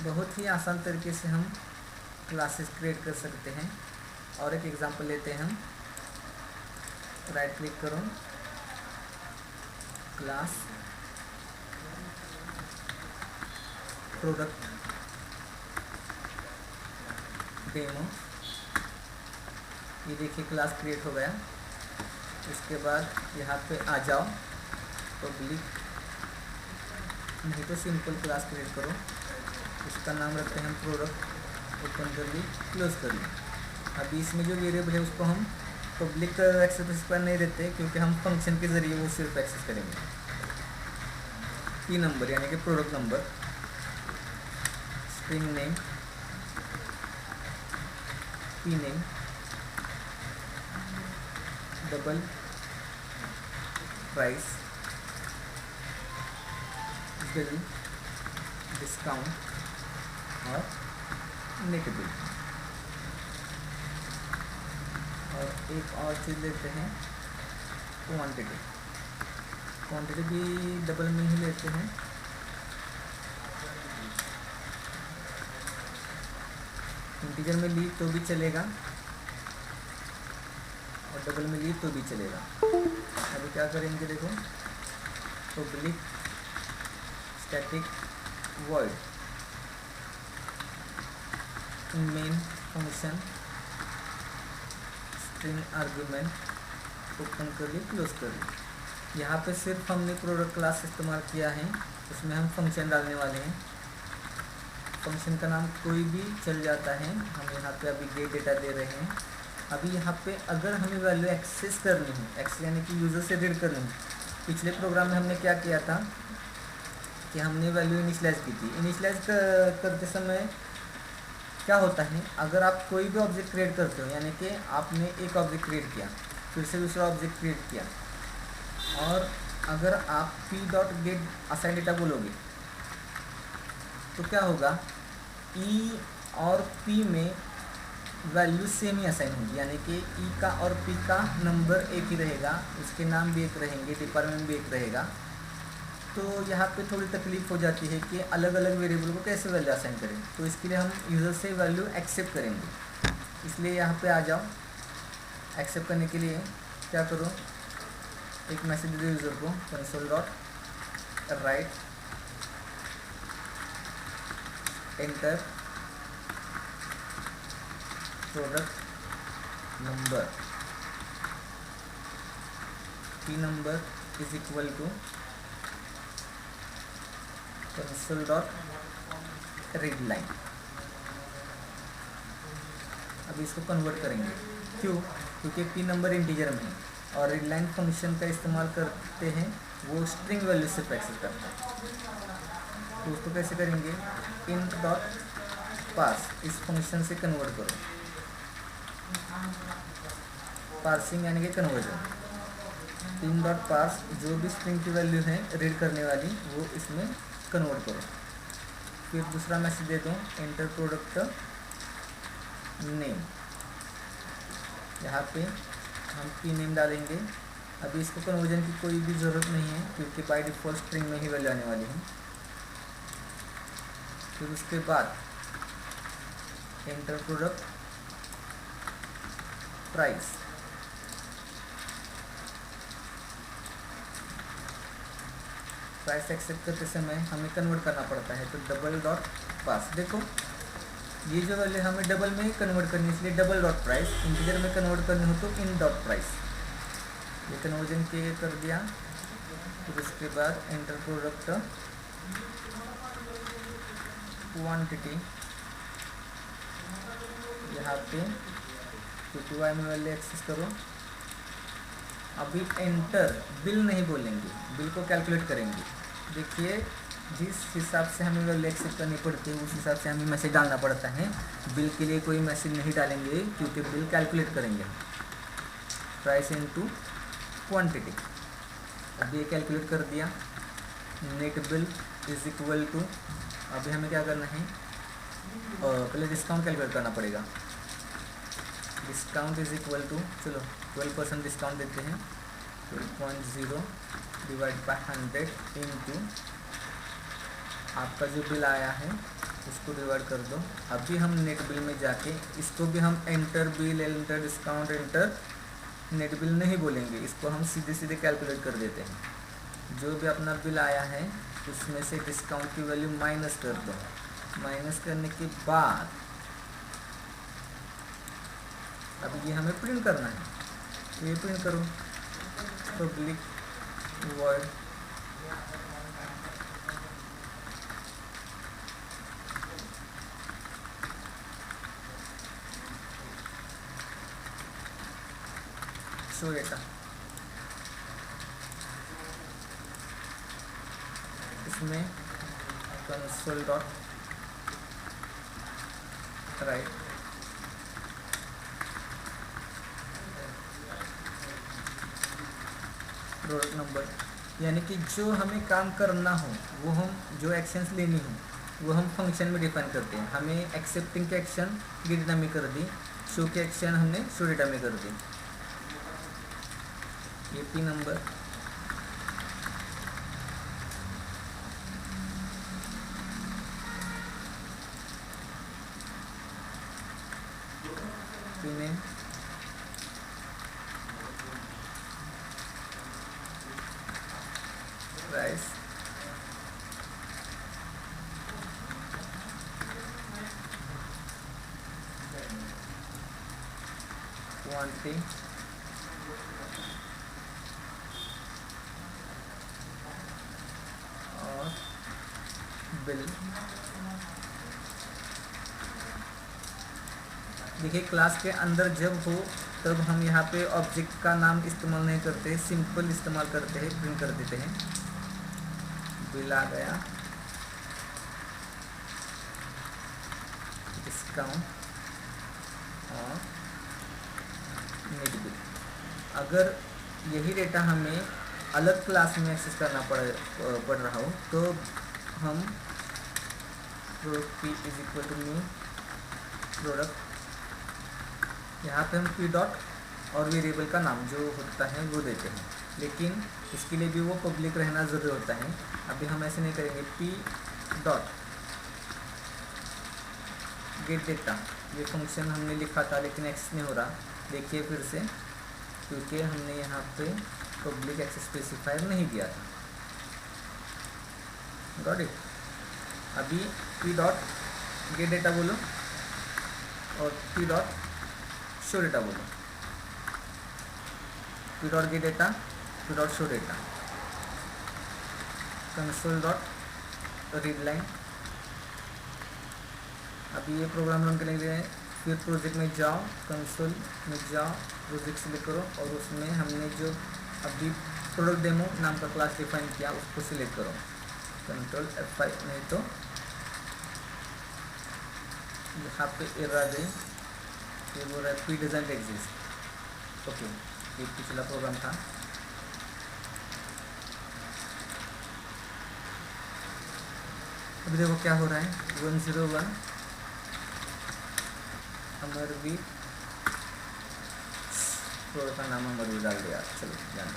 बहुत ही आसान तरीके से हम क्लासेस क्रिएट कर सकते हैं। और एक एग्जांपल लेते हैं हम। राइट क्लिक करो, क्लास, प्रोडक्ट डेमो। ये देखिए क्लास क्रिएट हो गया। इसके बाद यहाँ पे आ जाओ, पब्लिक नहीं तो सिंपल क्लास क्रिएट करो। उसका नाम रखते हैं हम प्रोडक्ट, ओपन कर ली, क्लोज कर ली। अभी इसमें जो वेरिएबल है उसको हम पब्लिक एक्सेस पर नहीं देते, क्योंकि हम फंक्शन के ज़रिए वो सिर्फ एक्सेस करेंगे। P नंबर यानी कि product number, string name, P name, double price, bill, discount और नेट बिल। और एक और चीज़ लेते हैं क्वांटिटी। क्वांटिटी भी डबल में ही लेते हैं। इंटीजर में ली तो भी चलेगा और डबल में ली तो भी चलेगा। अभी क्या करेंगे देखो, public static void main function string argument, open कर ली, क्लोज कर ली। यहाँ पे सिर्फ हमने प्रोडक्ट क्लास इस्तेमाल किया है, उसमें हम फंक्शन डालने वाले हैं। फंक्शन का नाम कोई भी चल जाता है। हम यहाँ पे अभी गेट डेटा दे रहे हैं। अभी यहाँ पे अगर हमें वैल्यू एक्सेस करनी है, एक्सेस यानी कि यूज़र से रीड करनी है। पिछले प्रोग्राम में हमने क्या किया था कि हमने वैल्यू इनिशियलाइज की थी। इनिशियलाइज करते समय क्या होता है, अगर आप कोई भी ऑब्जेक्ट क्रिएट करते हो, यानी कि आपने एक ऑब्जेक्ट क्रिएट किया, फिर से दूसरा ऑब्जेक्ट क्रिएट किया, और अगर आप p.get असाइन डेटा बोलोगे तो क्या होगा, E और P में वैल्यू सेम ही असाइन होगी। यानी कि E का और P का नंबर एक ही रहेगा, उसके नाम भी एक रहेंगे, डिपार्टमेंट भी एक रहेगा। तो यहाँ पे थोड़ी तकलीफ हो जाती है कि अलग अलग वेरिएबल को कैसे वैल्यू असाइन करें। तो इसके लिए हम यूज़र से वैल्यू एक्सेप्ट करेंगे। इसलिए यहाँ पे आ जाओ। एक्सेप्ट करने के लिए क्या करो, एक मैसेज दे दो यूज़र को, console.write enter product number, P number is equal to console.readline। अब इसको कन्वर्ट करेंगे। क्यों? क्योंकि P नंबर इंटीजर में है और रीडलाइन फंक्शन का इस्तेमाल करते हैं, वो स्ट्रिंग वैल्यू से एक्सेस करता है। तो उसको कैसे करेंगे, int.parse, इस फंक्शन से कन्वर्ट करो। पार्सिंग यानी कि कन्वर्जन। int.parse जो भी स्ट्रिंग की वैल्यू है रीड करने वाली, वो इसमें कन्वर्ट करो। फिर दूसरा मैसेज दे दूँ एंटर प्रोडक्ट नेम, यहाँ पे हम पी नेम डालेंगे। अभी इसको कन्वर्जन की कोई भी ज़रूरत नहीं है क्योंकि बाय डिफ़ॉल्ट स्ट्रिंग में ही वैल्यू आने वाली है। फिर उसके बाद enter product price, price accept करते समय हमें कन्वर्ट करना पड़ता है, तो डबल डॉट पास। देखो ये जो वैल्यू हमें डबल में ही कन्वर्ट करनी है, इसलिए डबल डॉट प्राइस। इंटीजर में कन्वर्ट करनी हो तो इन डॉट प्राइस। ये कन्वर्जन के कर दिया। फिर उसके बाद एंटर प्रोडक्ट क्वांटिटी, यहाँ पे QTY में वैल्यू एक्सेस करो। अभी एंटर बिल नहीं बोलेंगे, बिल को कैलकुलेट करेंगे। देखिए जिस हिसाब से हमें वैल्यू एक्सेप्ट करनी पड़ती है उस हिसाब से हमें मैसेज डालना पड़ता है। बिल के लिए कोई मैसेज नहीं डालेंगे क्योंकि बिल कैलकुलेट करेंगे। प्राइस इनटू क्वांटिटी, अभी ये कैलकुलेट कर दिया। Net bill is equal to, अभी हमें क्या करना है, पहले डिस्काउंट कैलकुलेट करना पड़ेगा। डिस्काउंट इज इक्वल टू, चलो 12% डिस्काउंट देते हैं, 12.0 डिवाइड बाय 100 इनटू आपका जो बिल आया है उसको डिवाइड कर दो। अभी हम नेट बिल में जाके इसको भी हम enter bill, enter discount, enter net bill नहीं बोलेंगे, इसको हम सीधे सीधे कैलकुलेट कर देते हैं। जो भी अपना बिल आया है उसमें से डिस्काउंट की वैल्यू माइनस कर दो। माइनस करने के बाद अब ये हमें प्रिंट करना है, तो ये प्रिंट करो पब्लिक वॉइड शो डेटा। इसमें console dot right product number, यानी कि जो हमें काम करना हो वो हम जो एक्शंस लेनी हो वो हम फंक्शन में डिफाइन करते हैं। हमें एक्सेप्टिंग के एक्शन गेट डेटा में कर दी, शो के एक्शन हमने शो डेटा में कर दी। ये P number, P name, price, quantity, और बिल। देखिए क्लास के अंदर जब हो तब हम यहाँ पे ऑब्जेक्ट का नाम इस्तेमाल नहीं करते, सिंपल इस्तेमाल करते हैं, प्रिंट कर देते हैं। बिल आ गया, डिस्काउंट और नेट बिल। अगर यही डेटा हमें अलग क्लास में एक्सेस करना पड़ रहा हो तो हम product P is equal to new product, यहाँ पे हम पी डॉट और वेरिएबल का नाम जो होता है वो देते हैं, लेकिन इसके लिए भी वो पब्लिक रहना ज़रूरी होता है। अभी हम ऐसे नहीं करेंगे। पी डॉट गेट डेटा, ये फंक्शन हमने लिखा था लेकिन एक्सेस नहीं हो रहा, देखिए फिर से, क्योंकि हमने यहाँ पे पब्लिक एक्सेस स्पेसिफायर नहीं दिया था। Got it. अभी पी डॉट गेट डेटा बोलो और पी डॉट शो डेटा बोलो। P dot gate data, P dot show data, console dot read line. अभी ये प्रोग्राम रन करने के लिए फिर प्रोजेक्ट में जाओ, कंसोल में जाओ, प्रोजेक्ट सिलेक्ट करो और उसमें हमने जो अभी प्रोडक्ट डेमो नाम का क्लास डिफाइन किया उसको सिलेक्ट करो। कंट्रोल F5, नहीं तो यहाँ पे एरर आ गई, ये बोल रहा है पी डजंट एग्जिस्ट। ओके, ये पिछला प्रोग्राम था। अभी देखो क्या हो रहा है, 101 अमरवीर, फ्लोर का नाम अमरवीर डाल दिया, चलो जान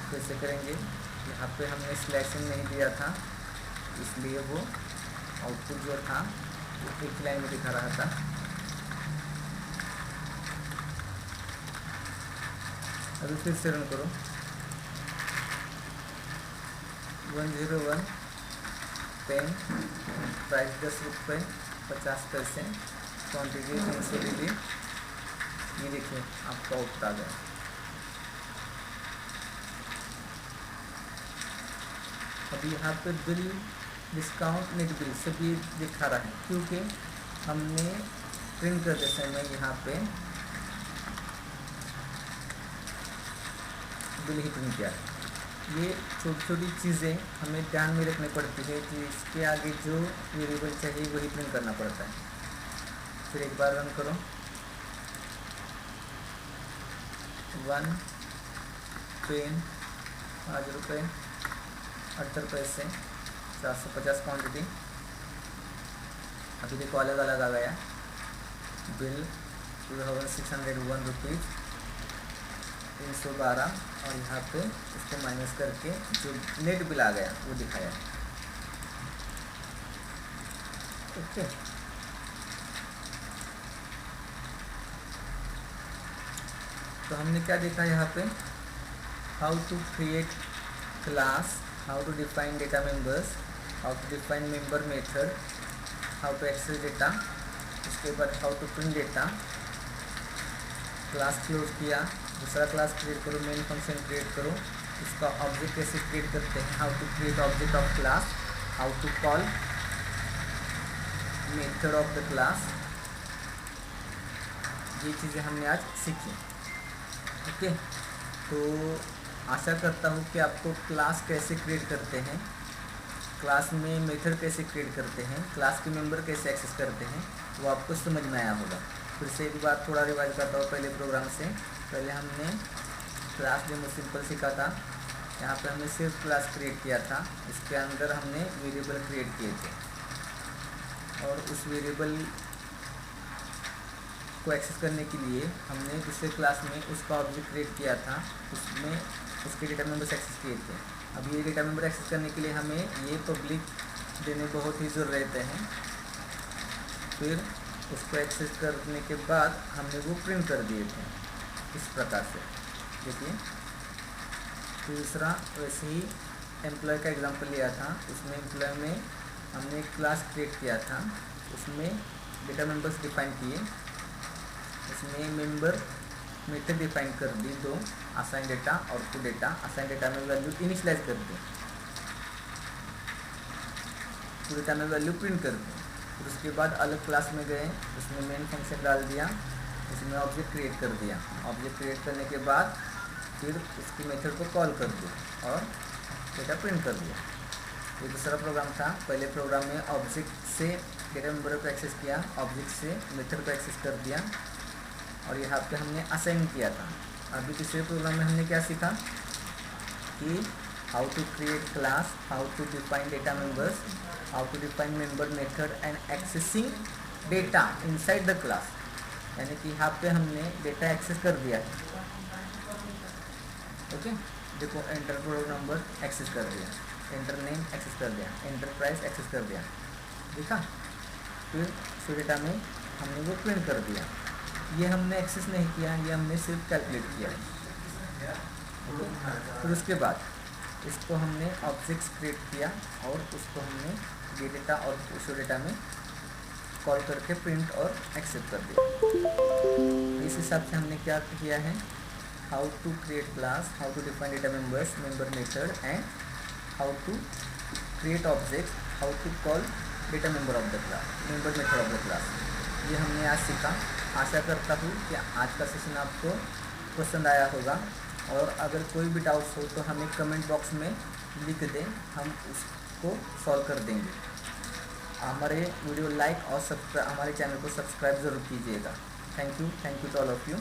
कैसे करेंगे। यहाँ पे हमने सिलेक्शन नहीं दिया था, इसलिए वो आउटपुट जो था वो एक लाइन में दिखा रहा था। अभी फिर से रन करो, 101 पेन, प्राइस 10 रुपये 50 पैसे, क्वान्टिटी 300 लीजिए। ये देखिए आपका आउटपुट आ गया। अभी यहाँ पे बिल, डिस्काउंट, नेट बिल सभी दिखा रहा है, क्योंकि हमने प्रिंट करते समय यहाँ पे बिल ही प्रिंट किया है। ये छोटी छोटी चीज़ें हमें ध्यान में रखनी पड़ती है कि इसके आगे जो वेरिएबल चाहिए वही प्रिंट करना पड़ता है। फिर एक बार रन करो, 1 पेन 5 रुपये 78 पैसे, 450 क्वान्टिटी। अभी देखो अलग अलग आ गया, बिल 2601 रुपीज़ 312, और यहाँ पे इसको माइनस करके जो नेट बिल आ गया वो दिखाया। ओके, तो हमने क्या देखा यहाँ पे, how to create class, how to define data members, how to define member method, how to access data, उसके बाद how to print data, class close किया, दूसरा क्लास क्रिएट करो, मेन फंक्शन क्रिएट करो, इसका ऑब्जेक्ट कैसे क्रिएट करते हैं, how to create object of class, how to call method of the class. ये चीज़ें हमने आज सीखी। ओके, तो आशा करता हूँ कि आपको क्लास कैसे क्रिएट करते हैं, क्लास में मेथड कैसे क्रिएट करते हैं, क्लास के मेंबर कैसे एक्सेस करते हैं, वो आपको समझ में आया होगा। फिर से एक बार थोड़ा रिवाइज करता हूँ पहले प्रोग्राम से। पहले हमने क्लास डेमो सिंपल सीखा था, यहाँ पे हमने सिर्फ क्लास क्रिएट किया था, इसके अंदर हमने वेरिएबल क्रिएट किए थे, और उस वेरिएबल को एक्सेस करने के लिए हमने दूसरे क्लास में उसका ऑब्जेक्ट क्रिएट किया था, उसमें उसके डेटा मेंबर्स एक्सेस किए थे। अब ये डेटा मेंबर एक्सेस करने के लिए हमें ये पब्लिक देने बहुत ही ज़रूर रहते हैं। फिर उसको एक्सेस करने के बाद हमने वो प्रिंट कर दिए थे इस प्रकार से, देखिए। दूसरा वैसे ही एम्प्लॉय का एग्जांपल लिया था, उसमें एम्प्लॉय में हमने एक क्लास क्रिएट किया था, उसमें डेटा मेंबर्स डिफाइन किए, उसमें मेंबर मेथड डिफाइन कर दी 2, असाइन डेटा और टू डेटा। असाइन डेटा में वैल्यू इनिशियलाइज कर दी, टू डेटा में वैल्यू प्रिंट कर दी। फिर उसके बाद अलग क्लास में गए, उसमें मेन फंक्शन डाल दिया, उसमें ऑब्जेक्ट क्रिएट कर दिया। ऑब्जेक्ट क्रिएट करने के बाद फिर उसकी मेथड को कॉल कर दिया और डेटा प्रिंट कर दिया। ये दूसरा प्रोग्राम था। पहले प्रोग्राम में ऑब्जेक्ट से डेटा मेंबर को एक्सेस किया, ऑब्जेक्ट से मेथड को एक्सेस कर दिया, और यहाँ पे हमने असाइन किया था। अभी तीसरे प्रोग्राम में हमने क्या सीखा कि how to create class, how to define data members, how to define member method and accessing data inside the class. यानी कि यहाँ पे हमने डेटा एक्सेस कर दिया है। ओके, देखो एंटर प्रोडक्ट नंबर एक्सेस कर दिया, एंटर नेम एक्सेस कर दिया, एंटर प्राइस एक्सेस कर दिया, देखा। फिर उस डेटा में हमने वो प्रिंट कर दिया। ये हमने एक्सेस नहीं किया, ये हमने सिर्फ कैलकुलेट किया। फिर उसके बाद इसको हमने ऑब्जेक्ट्स क्रिएट किया और उसको हमने ये डेटा और उस डेटा में कॉल करके प्रिंट और एक्सेप्ट कर दिया। इस हिसाब से हमने क्या किया है, how to create class, how to define data members, member method and how to create object, how to call data member of the class, member method of the class. ये हमने आज सीखा। आशा करता हूँ कि आज का सेशन आपको पसंद आया होगा, और अगर कोई भी डाउट्स हो तो हमें कमेंट बॉक्स में लिख दें, हम उसको सॉल्व कर देंगे। हमारे वीडियो लाइक और हमारे चैनल को सब्सक्राइब ज़रूर कीजिएगा। Thank you to all of you.